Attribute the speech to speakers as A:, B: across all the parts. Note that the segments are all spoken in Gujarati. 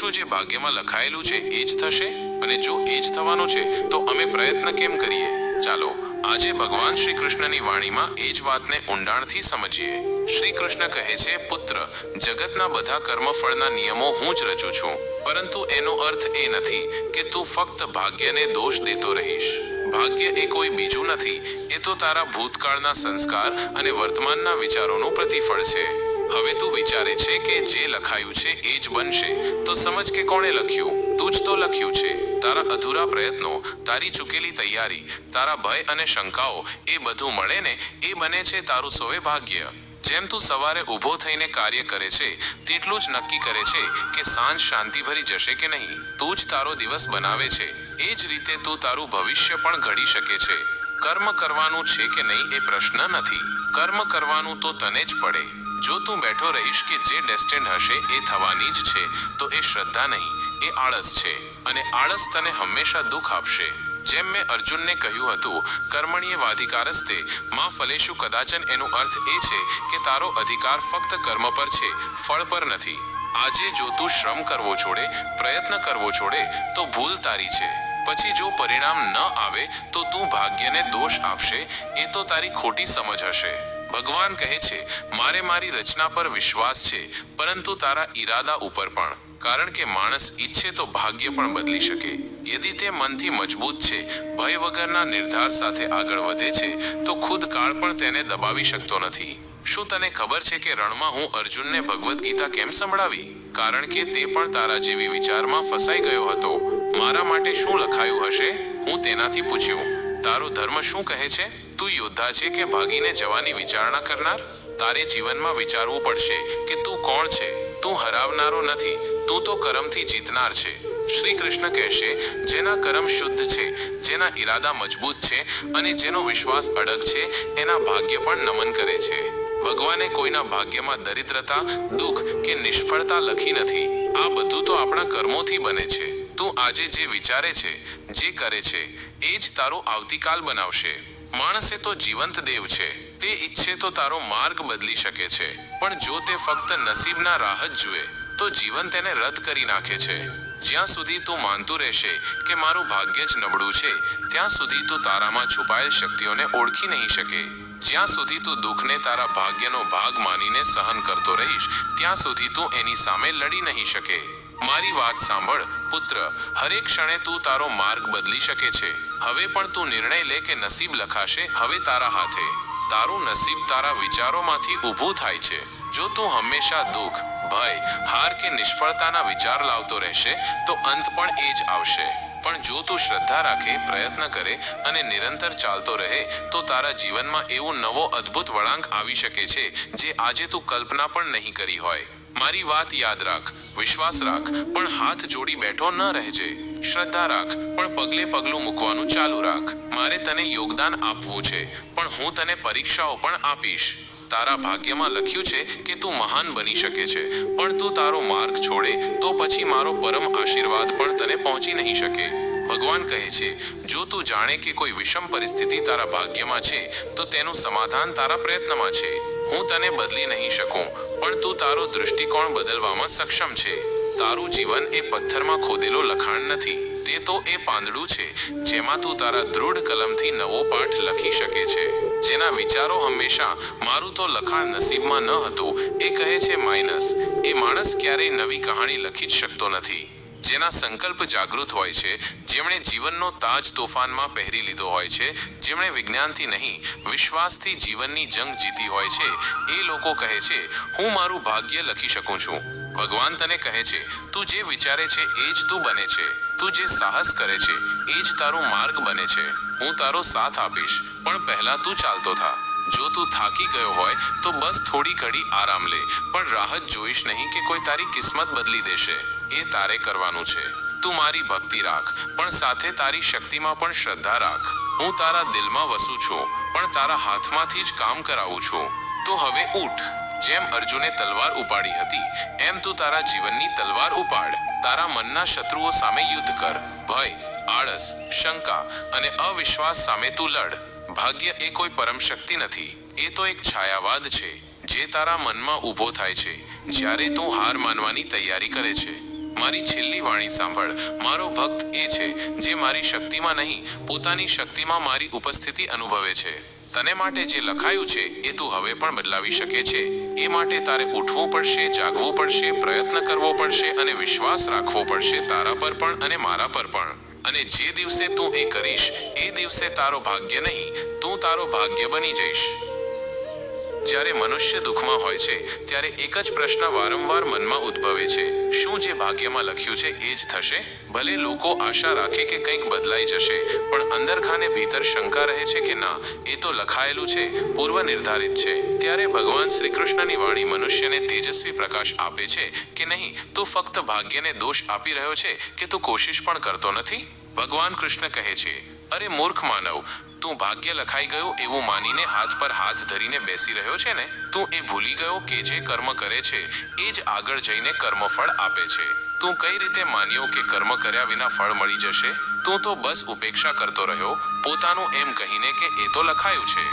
A: શું જે ભાગ્યમાં લખાયેલું છે એ જ થશે? અને જો એ જ થવાનું છે તો અમે પ્રયત્ન કેમ કરીએ? ચાલો આજે ભગવાન શ્રી કૃષ્ણની વાણીમાં એ જ વાતને ઊંડાણથી સમજીએ. શ્રી કૃષ્ણ કહે છે, પુત્ર, જગતના બધા કર્મફળના નિયમો હું જ રચું છું, પરંતુ એનો અર્થ એ નથી કે તું ફક્ત ભાગ્યને દોષ દેતો રહીશ. ભાગ્ય એ કોઈ બીજું નથી, એ તો તારા ભૂતકાળના સંસ્કાર અને વર્તમાનના વિચારોનું પ્રતિફળ છે. હવે તું વિચારે છે કે જે લખાયું છે એ જ બનશે, તો સમજ કે કોણે લખ્યું? તું જ તો લખ્યું છે. તારા અધૂરા પ્રયત્નો, તારી ચૂકેલી તૈયારી, તારા ભય અને શંકાઓ, એ બધું મળે ને એ બને છે તારું સૌભાગ્ય. જેમ તું સવારે ઊભો થઈને કાર્ય કરે છે તેટલું જ નક્કી કરે છે કે સાંજ શાંતિભરી જશે કે નહીં. તું જ તારો દિવસ બનાવે છે. એ જ રીતે તું તારું ભવિષ્ય પણ ઘડી શકે છે. કર્મ કરવાનું છે કે નહીં એ પ્રશ્ન નથી. કર્મ કરવાનું તો તને જ પડે. જો તું બેઠો રહીશ કે જે ડેસ્ટિન્ડ હશે એ થવાની જ છે, તો એ શ્રદ્ધા નહીં, એ આળસ છે. અને આળસ તને હંમેશા દુઃખ આપશે. જેમ મેં અર્જુનને કહ્યું હતું, કર્મણ્યેવાધિકારસ્તે મા ફલેષુ કદાચન, એનો અર્થ એ છે કે તારો અધિકાર ફક્ત કર્મ પર છે, ફળ પર નથી. આજે જો તું શ્રમ કરવો છોડે, પ્રયત્ન કરવો છોડે, તો ભૂલ તારી છે. પછી જો પરિણામ ન આવે તો તું ભાગ્યને દોષ આપશે, એ તો તારી ખોટી સમજ હશે. ભગવાન કહે છે, મારે મારી રચના પર વિશ્વાસ છે, પરંતુ તારા ઈરાદા ઉપર પણ. કારણ કે માણસ ઈચ્છે તો ભાગ્ય પણ બદલી શકે. યદિ તે મનથી મજબૂત છે, ભય વગરના નિર્ધાર સાથે આગળ વધે છે, તો ખુદ કાળ પણ તેને દબાવી શકતો નથી. શું તને ખબર છે કે રણમાં હું અર્જુનને ભગવદ્ ગીતા કેમ સંભળાવી? કારણ કે તે પણ તારા જેવી વિચારમાં ફસાઈ ગયો હતો. મારા માટે શું લખાયું હશે? હું તેનાથી પૂછ્યું, તારો ધર્મ શું કહે છે? તું યોદ્ધા છે કે ભાગીને જવાની વિચારણા કરનાર? તારે જીવનમાં વિચારવું પડશે કે તું કોણ છે. તું હરાવનારો નથી, તું તો કર્મથી જીતનાર છે. શ્રી કૃષ્ણ કહેશે, જેના કર્મ શુદ્ધ છે, જેના ઈરાદા મજબૂત છે અને જેનો વિશ્વાસ અડગ છે, એના ભાગ્ય પણ નમન કરે છે. ભગવાને કોઈના ભાગ્યમાં દરિદ્રતા, દુઃખ કે નિષ્ફળતા લખી નથી. આ બધું તો આપણા કર્મોથી બને છે. તું આજે જે વિચારે છે, જે કરે છે, એ જ તારો આવતીકાલ બનાવશે. માણસે તો જીવંત દેવ છે. તે ઈચ્છે તો તારો માર્ગ બદલી શકે છે, પણ જો તે ફક્ત નસીબના રાહ જ જુએ તો જીવન તેને રદ કરી નાખે છે. જ્યાં સુધી તું માનતું રહેશે કે મારું ભાગ્ય જ નબળું છે, ત્યાં સુધી તું તારામાં છુપાયેલ શક્તિઓને ઓળખી નહીં શકે. જ્યાં સુધી તું દુઃખને તારા ભાગ્યનો ભાગ માનીને સહન કરતો રહીશ, ત્યાં સુધી તું એની સામે લડી નહીં શકે. મારી વાત સાંભળ, પુત્ર. હરેક ક્ષણે તું તારો માર્ગ બદલી શકે છે. હવે પણ તું નિર્ણય લે કે નસીબ લખાશે હવે તારા હાથે. તારું નસીબ તારા વિચારોમાંથી ઊભું થાય છે. જો તું હંમેશા દુઃખ, ભય, હાર કે નિષ્ફળતાના વિચાર લાવતો રહેશે તો અંત પણ એ જ આવશે. પણ જો તું શ્રદ્ધા રાખે, પ્રયત્ન કરે અને નિરંતર ચાલતો રહે, તો તારા જીવનમાં એવો નવો અદ્ભુત વળાંક આવી શકે છે જે આજે તું કલ્પના પણ નહીં કરી હોય. મારી વાત યાદ રાખ, વિશ્વાસ રાખ, પણ હાથ જોડી બેઠો ન રહેજે. શ્રદ્ધા રાખ, પણ પગલે પગલું મૂકવાનું ચાલુ રાખ. મારે તને યોગદાન આપવું છે, પણ હું તને પરીક્ષાઓ પણ આપીશ. તારા ભાગ્યમાં લખ્યું છે કે તું મહાન બની શકે છે, પણ તું તારો માર્ગ છોડે તો પછી મારો પરમ આશીર્વાદ પણ તને પહોંચી નહીં શકે. ભગવાન કહે છે, જો તું જાણે કે કોઈ વિષમ પરિસ્થિતિ તારા ભાગ્યમાં છે, તો તેનું સમાધાન તારા પ્રયત્નમાં છે. હું તને બદલી નહીં શકું, પણ તું તારો દૃષ્ટિકોણ બદલવામાં સક્ષમ છે. તારું જીવન એ પથ્થરમાં ખોદેલો લખાણ નથી, તે તો એ પાંદડું છે જેમાં તું તારા દૃઢ કલમથી નવો પાઠ લખી શકે છે. જેના વિચારો હંમેશા મારું તો લખાણ નસીબમાં ન હતું એ કહે છે માઇનસ, એ માણસ ક્યારેય નવી કહાણી લખી જ શકતો નથી. જેના સંકલ્પ જાગૃત હોય છે, જેમણે જીવનનો તાજ તોફાનમાં પહેરી લીધો હોય છે, જેમણે વિજ્ઞાનથી નહીં વિશ્વાસથી જીવનની જંગ જીતી હોય છે, એ લોકો કહે છે, હું મારું ભાગ્ય લખી શકું છું. ભગવાન તને કહે છે, તું જે વિચારે છે એ જ તું બને છે. તું જે સાહસ કરે છે એ જ તારું માર્ગ બને છે. હું તારો સાથ આપીશ, પણ પહેલા તું ચાલતો થા. જો તું થાકી ગયો હોય તો બસ થોડી ઘડી આરામ લે, પણ રાહત જોઈશ નહીં કે કોઈ તારી કિસ્મત બદલી દેશે. એ તારે કરવાનું છે. તું મારી ભક્તિ રાખ, પણ સાથે તારી શક્તિમાં પણ શ્રદ્ધા રાખ. હું તારા દિલમાં વસું છું, પણ તારા હાથમાંથી જ કામ કરાવું છું. તો હવે ઉઠ. જેમ અર્જુને તલવાર ઉપાડી હતી, એમ તું તારા જીવનની તલવાર ઉપાડ. તારા મનના શત્રુઓ સામે યુદ્ધ કર. ભય, આળસ, શંકા અને અવિશ્વાસ સામે તું લડ. ભાગ્ય એ કોઈ પરમ શક્તિ નથી, એ તો એક છાયાવાદ છે જે તારા મનમાં ઊભો થાય છે જ્યારે તું હાર માનવાની તૈયારી કરે છે. મારી છેલ્લી વાણી સાંભળ. મારો ભક્ત એ છે જે મારી શક્તિમાં નહીં, પોતાની શક્તિમાં મારી ઉપસ્થિતિ અનુભવે છે. તને માટે જે લખાયું છે એ તું હવે પણ બદલાવી શકે છે. એ માટે તારે ઉઠવું પડશે, જાગવું પડશે, પ્રયત્ન કરવો પડશે અને વિશ્વાસ રાખવો પડશે તારા પર પણ અને મારા પર પણ. અને જે દિવસે તું એ કરીશ એ દિવસે તારો ભાગ્ય નહીં, તું તારો ભાગ્ય બની જઈશ. જ્યારે મનુષ્ય દુઃખમાં હોય છે ત્યારે એક જ પ્રશ્ન વારંવાર મનમાં ઉદ્ભવે છે, શું જે ભાગ્યમાં લખ્યું છે એ જ થશે? ભલે લોકો આશા રાખે કે કંઈક બદલાઈ જશે, પણ અંદરખાને ભીતર શંકા રહે છે કે ના, એ તો લખાયેલું છે, પૂર્વ નિર્ધારિત છે. ત્યારે ભગવાન શ્રી કૃષ્ણની વાણી મનુષ્યને તેજસ્વી પ્રકાશ આપે છે કે નહીં, તું ફક્ત ભાગ્યને દોષ આપી રહ્યો છે કે તું કોશિશ પણ કરતો નથી? ભગવાન કૃષ્ણ કહે છે, અરે મૂર્ખ માનવ, તું ભાગ્ય લખાઈ ગયો એવું માનીને હાથ પર હાથ ધરીને બેસી રહ્યો છે ને? તું એ ભૂલી ગયો કે જે કર્મ કરે છે એ જ આગળ જઈને કર્મફળ આપે છે. તું કઈ રીતે માન્યો કે કર્મ કર્યા વિના ફળ મળી જશે? તું તો બસ ઉપેક્ષા કરતો રહ્યો, પોતાનું એમ કહીને કે એ તો લખાયું છે.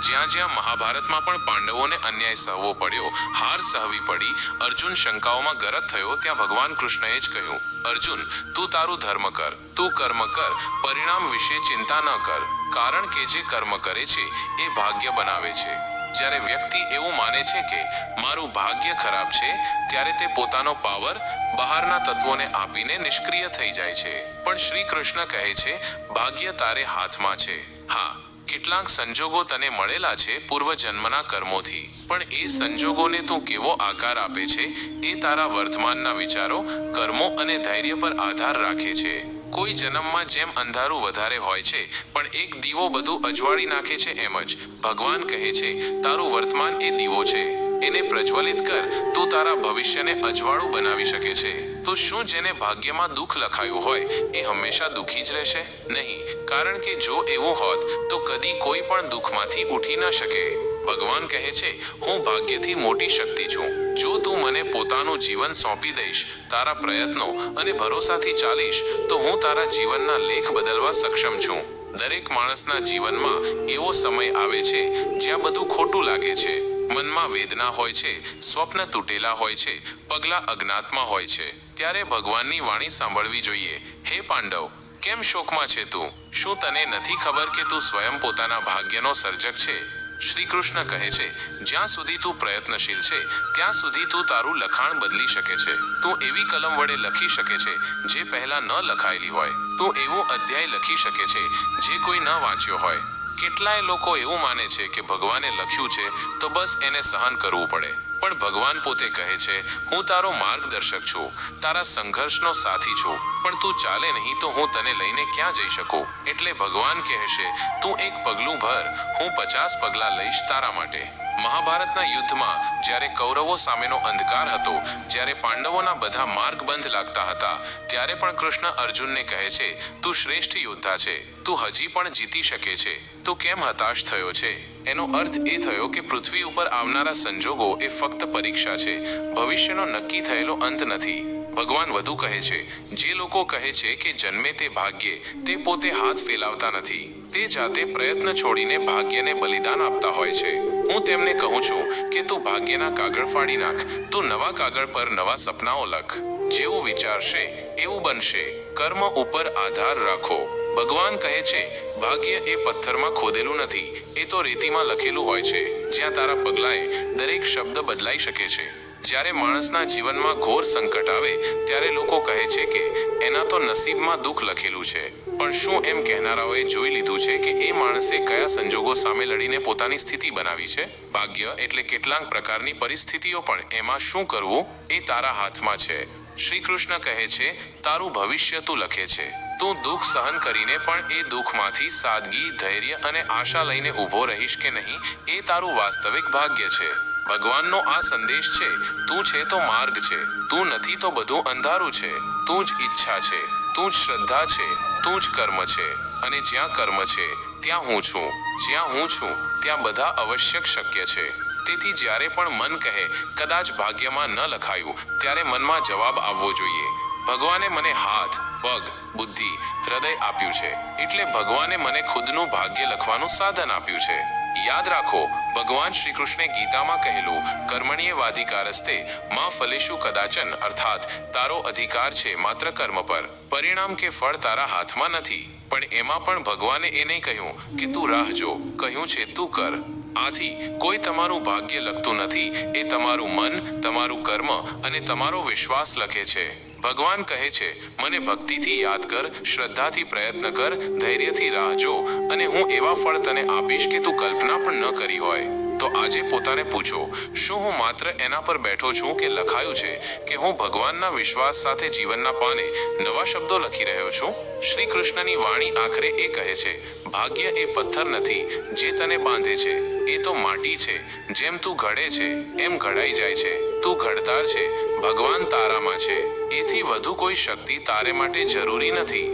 A: જ્યાં જ્યાં મહાભારતમાં પણ પાંડવોને અન્યાય સહવો પડ્યો, હાર સહવી પડી, અર્જુન શંકાઓમાં ગરક થયો, ત્યાં ભગવાન કૃષ્ણએ જ કહ્યું, અર્જુન, તું તારું ધર્મ કર, તું કર્મ કર, પરિણામ વિશે ચિંતા ન કર, કારણ કે જે કર્મ કરે છે એ ભાગ્ય બનાવે છે. જ્યારે વ્યક્તિ એવું માને છે કે મારું ભાગ્ય ખરાબ છે, ત્યારે તે પોતાનો પાવર બહારના તત્વોને આપીને નિષ્ક્રિય થઈ જાય છે. પણ શ્રી કૃષ્ણ કહે છે, ભાગ્ય તારે હાથમાં છે. હા, કેટલાક સંજોગો તને મળેલા છે પૂર્વજન્મના કર્મોથી, પણ એ સંજોગોને તું કેવો આકાર આપે છે એ તારા વર્તમાનના વિચારો, કર્મો અને ધૈર્ય પર આધાર રાખે છે. કોઈ જન્મમાં જેમ અંધારું વધારે હોય છે પણ એક દીવો બધું અજવાળી નાખે છે, એમ જ ભગવાન કહે છે, તારું વર્તમાન એ દીવો છે, એને પ્રજ્વલિત કર, તું તારા ભવિષ્યને અજવાળું બનાવી શકે છે. તો શું જેને ભાગ્યમાં દુઃખ લખાયું હોય એ હંમેશા દુઃખી જ રહેશે? નહીં, કારણ કે જો એવું હોત તો કદી કોઈ પણ દુઃખમાંથી ઉઠી ન શકે. ભગવાન કહે છે, હું ભાગ્યથી મોટી શક્તિ છું. જો તું મને પોતાનું જીવન સોંપી દઈશ, તારા પ્રયત્નો અને ભરોસાથી ચાલીશ, તો હું તારા જીવનના લેખ બદલવા સક્ષમ છું. દરેક માણસના જીવનમાં એવો સમય આવે છે જ્યાં બધું ખોટું લાગે છે, મનમાં વેદના હોય છે, સ્વપ્ન તૂટેલા હોય છે, પગલા અજ્ઞાતમાં હોય છે. ત્યારે ભગવાનની વાણી સાંભળવી જોઈએ. હે પાંડવ, કેમ શોકમાં છે તું? શું તને નથી ખબર કે તું સ્વયં પોતાના ભાગ્યનો સર્જક છે? શ્રી કૃષ્ણ કહે છે, જ્યાં સુધી તું પ્રયત્નશીલ છે ત્યાં સુધી તું તારું લખાણ બદલી શકે છે. તું એવી કલમ વડે લખી શકે છે જે પહેલા ન લખાયેલી હોય. તું એવો અધ્યાય લખી શકે છે જે કોઈ ન વાંચ્યો હોય. કેટલાય લોકો એવું માને છે કે ભગવાને લખ્યું છે તો બસ એને સહન કરવું પડે, પણ ભગવાન પોતે કહે છે, હું તારો માર્ગદર્શક છું, તારા સંઘર્ષનો સાથી છું, પણ તું ચાલે નહીં તો હું તને લઈને ક્યાં જઈ શકું? એટલે ભગવાન કહેશે, તું એક પગલું ભર, હું 50 પગલાં લઈશ તારા માટે. મહાભારતના યુદ્ધમાં જ્યારે કૌરવો સામેનો અંધકાર હતો, જ્યારે પાંડવોના બધા માર્ગ બંધ લાગતા હતા, ત્યારે પણ કૃષ્ણ અર્જુનને કહે છે, તું શ્રેષ્ઠ યોદ્ધા છે, તું હજી પણ જીતી શકે છે, તું કેમ હતાશ થયો છે? એનો અર્થ એ થયો કે પૃથ્વી ઉપર આવનારા સંજોગો એ ફક્ત પરીક્ષા છે, ભવિષ્યનો નક્કી થયેલો અંત નથી. ભગવાન વધુ કહે છે, જે લોકો કહે છે કે જન્મે તે ભાગ્યે, તે પોતે હાથ ફેલાવતા નથી, તે જાતે પ્રયત્ન છોડીને ભાગ્યને બલિદાન આપતા હોય છે. હું તેમને કહું છું કે તું ભાગ્યના કાગળ ફાડી નાખ, તું નવા કાગળ પર નવા સપનાઓ લખ. જેવું વિચારશે એવું બનશે. કર્મ ઉપર આધાર રાખો. ભગવાન કહે છે, ભાગ્ય એ પથ્થરમાં ખોદેલું નથી, એ તો રેતીમાં લખેલું હોય છે, જ્યાં તારા પગલાંએ દરેક શબ્દ બદલાઈ શકે છે. જ્યારે માણસના જીવનમાં ઘોર સંકટ આવે ત્યારે લોકો કહે છે કે એના તો નસીબમાં દુઃખ લખેલું છે, પણ શું એમ કહેનારાઓએ જોઈ લીધું છે કે એ માણસે કયા સંજોગો સામે લડીને પોતાની સ્થિતિ બનાવી છે? ભાગ્ય એટલે કેટલાક પ્રકારની પરિસ્થિતિઓ, પણ એમાં શું કરવું એ તારા હાથમાં છે. શ્રી કૃષ્ણ કહે છે, તારું ભવિષ્ય તું લખે છે. તું દુઃખ સહન કરીને પણ એ દુઃખમાંથી સાદગી, ધૈર્ય અને આશા લઈને ઊભો રહીશ કે નહીં, એ તારું વાસ્તવિક ભાગ્ય છે. ભગવાનનો આ સંદેશ છે, તું છે તો માર્ગ છે, તું નથી તો બધું અંધારું છે, તું જ ઈચ્છા છે, તું જ શ્રદ્ધા છે, તું જ કર્મ છે, અને જ્યાં કર્મ છે ત્યાં હું છું, જ્યાં હું છું ત્યાં બધા આવશ્યક શક્ય છે. તેથી જ્યારે પણ મન કહે કદાચ ભાગ્યમાં ન લખાયું, ત્યારે મનમાં જવાબ આવવો જોઈએ, ભગવાને મને હાથ, પગ, બુદ્ધિ, હૃદય આપ્યું છે, એટલે ભગવાને મને ખુદનું ભાગ્ય લખવાનું સાધન આપ્યું છે. યાદ રાખો, ભગવાન શ્રી કૃષ્ણે ગીતામાં કહેલું કર્મણ્યેવાધિકારસ્તે માં ફલેષુ કદાચન, અર્થાત તારો અધિકાર છે માત્ર કર્મ પર, પરિણામ કે ફળ તારા હાથમાં નથી. પણ એમાં પણ ભગવાને એ નહીં કહ્યું કે તું રાહ જો, કહ્યું છે તું કર. આથી કોઈ તમારું ભાગ્ય લખતું નથી, એ તમારું મન, તમારું કર્મ અને તમારો વિશ્વાસ લખે છે. ભગવાન કહે છે, મને ભક્તિથી યાદ કર, શ્રદ્ધાથી પ્રયત્ન કર, ધૈર્યથી રાહ જો, અને હું એવા ફળ તને આપીશ કે તું કલ્પના પણ ન કરી હોય. તો આજે પોતાને પૂછો, શું હું માત્ર એના પર બેઠો છું કે લખાયું છે કે હું ભગવાનના વિશ્વાસ સાથે જીવનના પાને નવા શબ્દો લખી રહ્યો છું? શ્રી કૃષ્ણની વાણી આખરે એ કહે છે, ભાગ્ય એ પથ્થર નથી જે તને બાંધે છે, એ તો માટી છે. જેમ તું ઘડે છે એમ ઘડાઈ જાય છે. તું ઘડતાર છે, ભગવાન તારામાં છે. એથી વધુ કોઈ શક્તિ તારે માટે જરૂરી નથી.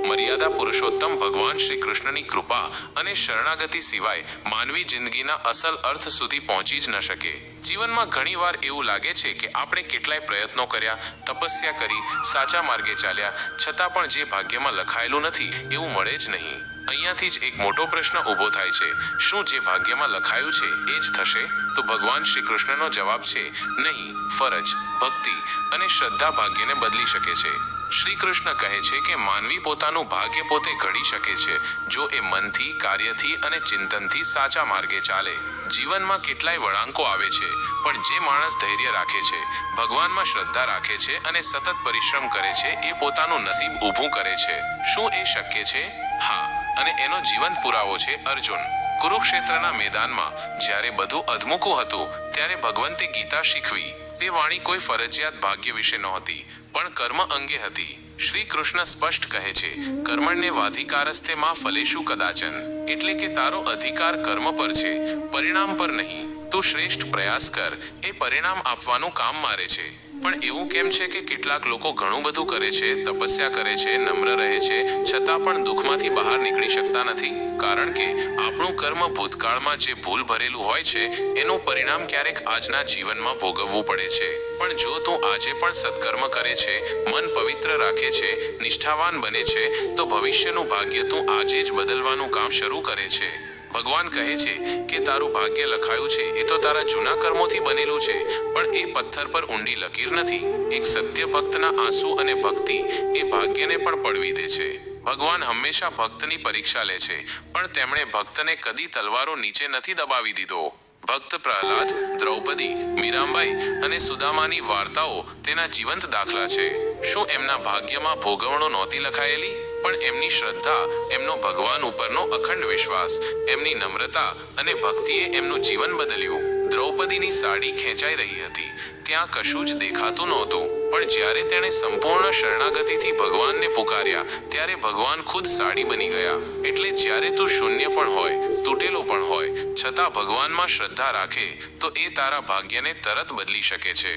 A: મર્યાદા પુરુષોત્તમ ભગવાન શ્રી કૃષ્ણની કૃપા અને શરણાગતિ સિવાય માનવી જિંદગીના અસલ અર્થ સુધી પહોંચી જ ન શકે. જીવનમાં ઘણીવાર એવું લાગે છે કે આપણે કેટલાય પ્રયત્નો કર્યા, તપસ્યા કરી, સાચા માર્ગે ચાલ્યા, છતાં પણ જે ભાગ્યમાં લખાયેલું નથી એવું મળે જ નહીં. અહીંયાથી જ એક મોટો પ્રશ્ન ઊભો થાય છે, શું જે ભાગ્યમાં લખાયું છે એ જ થશે? તો ભગવાન શ્રી કૃષ્ણનો જવાબ છે, નહીં. ફરજ, ભક્તિ અને શ્રદ્ધા ભાગ્યને બદલી શકે છે. શ્રી કૃષ્ણ કહે છે કે માનવી પોતાનું ભાગ્ય પોતે ઘડી શકે છે જો એ મનથી, કાર્યથી અને ચિંતનથી સાચા માર્ગે ચાલે. જીવનમાં કેટલાય વળાંકો આવે છે, પણ જે માણસ ધૈર્ય રાખે છે, ભગવાનમાં શ્રદ્ધા રાખે છે અને સતત પરિશ્રમ કરે છે, એ પોતાનું નસીબ ઊભું કરે છે. શું એ શક્ય છે? હા, અને એનો જીવંત પુરાવો છે અર્જુન. કુરુક્ષેત્રના મેદાનમાં જ્યારે બધું અધમુકું હતું ત્યારે ભગવંતે ગીતા શીખવી. તે વાણી કોઈ ફરજિયાત ભાગ્ય વિશે નહોતી, પણ કર્મ અંગે હતી. શ્રી કૃષ્ણ સ્પષ્ટ કહે છે, કર્મણ્યેવાધિકારસ્તે માં ફલેષુ કદાચન, એટલે કે તારો અધિકાર કર્મ પર છે, પરિણામ પર નહીં. તું શ્રેષ્ઠ પ્રયાસ કર, એ પરિણામ આપવાનું કામ મારે છે. પણ એવું કેમ છે કે કેટલાક લોકો ઘણું બધું કરે છે, તપસ્યા કરે છે, નમ્ર રહે છે, છતાં પણ દુઃખમાંથી બહાર નીકળી શકતા નથી? કારણ કે આપણું કર્મ ભૂતકાળમાં જે ભૂલ ભરેલું હોય છે એનું પરિણામ ક્યારેક આજના જીવનમાં ભોગવવું પડે છે. પણ જો તું આજે પણ સત્કર્મ કરે છે, મન પવિત્ર રાખે છે, નિષ્ઠાવાન બને છે, તો ભવિષ્યનું ભાગ્ય તું આજે જ બદલવાનું કામ શરૂ કરે છે. ભગવાન કહે છે કે તારું ભાગ્ય લખાયું છે એ તો તારા જૂના કર્મોથી બનેલું છે, પણ એ પથ્થર પર ઊંડી લકીર નથી. એક સત્ય ભક્તના આંસુ અને ભક્તિ એ ભાગ્યને પણ પડવી દે છે. ભગવાન હંમેશા ભક્તની પરીક્ષા લે છે, પણ તેમણે ભક્તને કદી તલવારો નીચે નથી દબાવી દીધો. ભક્ત પ્રહલાદ, દ્રૌપદી, મીરાબાઈ અને સુદામાની વાર્તાઓ તેના જીવંત દાખલા છે. શું એમના ભાગ્યમાં ભોગવણો નહોતી લખાયેલી? પણ એમની શ્રદ્ધા, એમનો ભગવાન ઉપરનો અખંડ વિશ્વાસ, એમની નમ્રતા અને ભક્તિએ એમનું જીવન બદલ્યું. દ્રૌપદીની સાડી ખેંચાઈ રહી હતી, ત્યાં કશું જ દેખાતું નહોતું, પણ જ્યારે તેણે સંપૂર્ણ શરણાગતિથી ભગવાનને પુકાર્યા ત્યારે ભગવાન ખુદ સાડી બની ગયા. એટલે જ્યારે તું શૂન્ય પણ હોય, તૂટેલો પણ હોય, છતાં ભગવાનમાં શ્રદ્ધા રાખે તો એ તારા ભાગ્યને તરત બદલી શકે છે.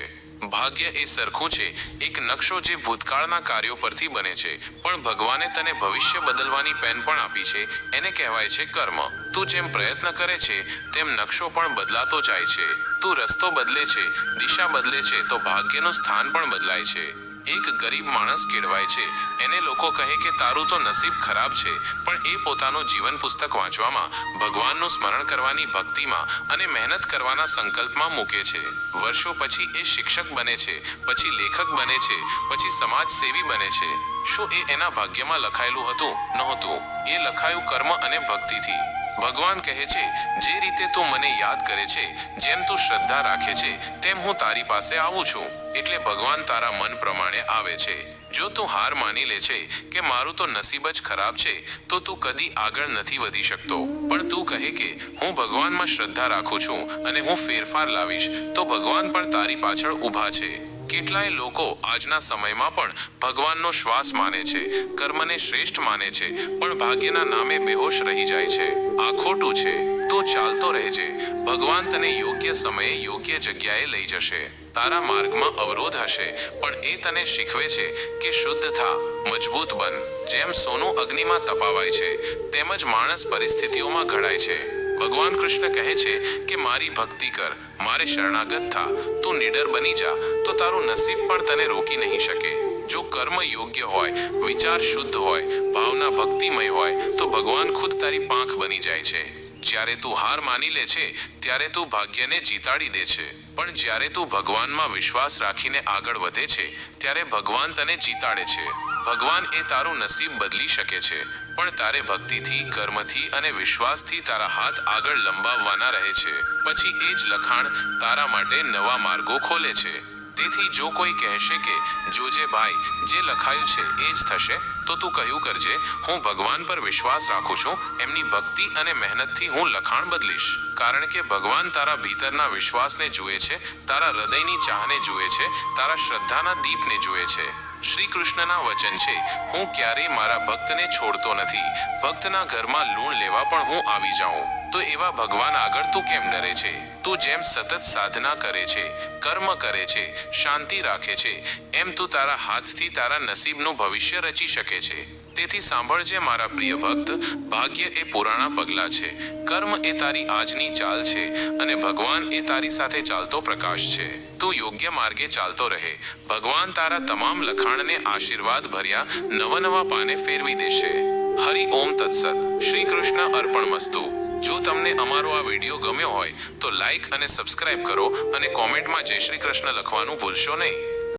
A: ભાગ્ય એ સરખું છે એક નકશો જે ભૂતકાળના કાર્યો પરથી બને છે, પણ ભગવાને તને ભવિષ્ય બદલવાની પેન પણ આપી છે. એને કહેવાય છે કર્મ. તું જેમ પ્રયત્ન કરે છે તેમ નકશો પણ બદલાતો જાય છે. તું રસ્તો બદલે છે, દિશા બદલે છે, તો ભાગ્યનું સ્થાન પણ બદલાય છે. એક ગરીબ માણસ કેળવાય છે, એને લોકો કહે કે તારું તો નસીબ ખરાબ છે, પણ એ પોતાનું જીવન પુસ્તક વાંચવામાં, ભગવાનનું સ્મરણ કરવાની ભક્તિમાં અને મહેનત કરવાના સંકલ્પમાં મૂકે છે. વર્ષો પછી એ શિક્ષક બને છે, પછી લેખક બને છે, પછી સમાજ સેવી બને છે. શું એ એના ભાગ્યમાં લખાયેલું હતું? નહોતું. એ લખાયું કર્મ અને ભક્તિથી. ભગવાન કહે છે, જે રીતે તું મને યાદ કરે છે, જેમ તું શ્રદ્ધા રાખે છે, તેમ હું તારી પાસે આવું છું. એટલે ભગવાન તારા મન પ્રમાણે આવે છે. જો તું હાર માની લે છે કે મારું તો નસીબ જ ખરાબ છે, તો તું કદી આગળ નથી વધી શકતો. પણ તું કહે કે હું ભગવાનમાં શ્રદ્ધા રાખું છું અને હું ફેરફાર લાવીશ, તો ભગવાન પણ તારી પાછળ ઊભા છે. કેટલાય લોકો આજના સમયમાં પણ ભગવાનનો શ્વાસ માને છે, કર્મને શ્રેષ્ઠ માને છે, પણ ભાગ્યના નામે બેહોશ રહી જાય છે. આ ખોટું છે. તું ચાલતો રહેજે. ભગવાન તને યોગ્ય સમયે યોગ્ય જગ્યાએ લઈ જશે. તારા માર્ગમાં અવરોધ હશે, પણ એ તને શીખવે છે કે શુદ્ધ થા, મજબૂત બન. જેમ સોનું અગ્નિમાં તપાવાય છે, તેમજ માણસ પરિસ્થિતિઓમાં ઘડાય છે. ભગવાન કૃષ્ણ કહે છે કે મારી ભક્તિ કર, મારે શરણાગત થા. તું નિડર બની જા, તો તારું નસીબ પણ તને રોકી નહીં શકે. જો કર્મ યોગ્ય હોય, વિચાર શુદ્ધ હોય, ભાવના ભક્તિમય હોય, તો ભગવાન ખુદ તારી પાંખ બની જાય છે. જ્યારે તું હાર માની લે છે ત્યારે તું ભાગ્યને જીતાડી દે છે, પણ જ્યારે તું ભગવાનમાં વિશ્વાસ રાખીને આગળ વધે છે ત્યારે ભગવાન તને જીતાડે છે. ભગવાન એ તારું નસીબ બદલી શકે છે, પણ તારે ભક્તિથી, કર્મથી અને વિશ્વાસથી તારા હાથ આગળ લંબાવવાના રહે છે. પછી એ જ લખાણ તારા માટે નવા માર્ગો ખોલે છે. તેથી જો કોઈ કહેશે કે જોજે ભાઈ, જે લખાયું છે એ જ થશે, તો તું કહ્યું કરજે, હું ભગવાન પર વિશ્વાસ રાખું છું, એમની ભક્તિ અને મહેનતથી હું લખાણ બદલીશ. કારણ કે ભગવાન તારા ભીતરના વિશ્વાસને જુએ છે, તારા હૃદયની ચાહને જુએ છે, તારા શ્રદ્ધાના દીપને જુએ છે. શ્રી કૃષ્ણના વચન છે, હું ક્યારેય મારા ભક્તને છોડતો નથી. ભક્તના ઘરમાં લૂણ લેવા પણ હું આવી જાઉં. તો એવા ભગવાન આગળ તું કેમ ડરે છે? તું જેમ સતત સાધના કરે છે, કર્મ કરે છે, શાંતિ રાખે છે, એમ તું તારા હાથથી તારા નસીબનું ભવિષ્ય રચી શકે છે. તેથી સાંભળજે મારા પ્રિય ભક્ત, ભાગ્ય એ પુરાણા પગલાં છે, કર્મ એ તારી આજની ચાલ છે, અને ભગવાન એ તારી સાથે ચાલતો પ્રકાશ છે. તું યોગ્ય માર્ગે ચાલતો રહે. ભગવાન તારા તમામ લખાણને આશીર્વાદ ભર્યા નવા પાને ફેરવી દેશે. હરિ ઓમ તત્સત. શ્રી કૃષ્ણ અર્પણમસ્તુ. જો તમને અમારો આ વિડીયો ગમ્યો હોય તો લાઈક અને સબસ્ક્રાઇબ કરો, અને કોમેન્ટમાં જય શ્રી કૃષ્ણ લખવાનું ભૂલશો નહીં.